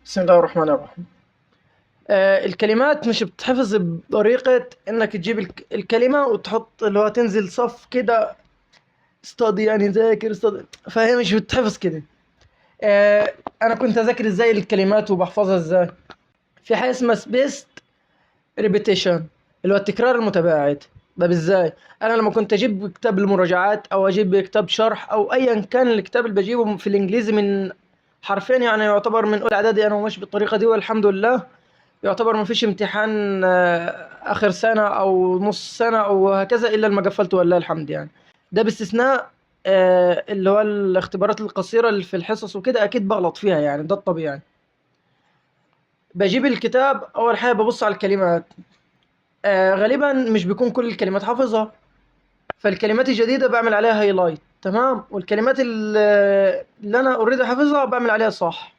بسم الله الرحمن الرحيم. الكلمات مش بتحفظ بطريقة انك تجيب الكلمة وتحط اللي هو تنزل صف كده. استادي يعني ذاكر استادي، فهي مش بتحفظ كده. انا كنت اذاكر ازاي الكلمات وبحفظها ازاي. في حاجة اسمها سبيست ريبيتيشن، اللي هو التكرار المتباعد. ده ازاي؟ انا لما كنت اجيب كتاب المراجعات او اجيب كتاب شرح او ايا كان الكتاب اللي بجيبه في الانجليزي من حرفين، يعني يعتبر من اولى اعدادي انا وماشي بالطريقة دي والحمد لله. يعتبر ما فيش امتحان آخر سنة أو نص سنة أو هكذا إلا لما قفلته ولله الحمد يعني. ده باستثناء اللي هو الاختبارات القصيرة اللي في الحصص وكده أكيد بغلط فيها، يعني ده الطبيعي. بجيب الكتاب أول حاجة ببص على الكلمات. غالبا مش بيكون كل الكلمات حافظها، فالكلمات الجديدة بعمل عليها هايلايت تمام، والكلمات اللي أنا أوريدي حافظها بعمل عليها صح.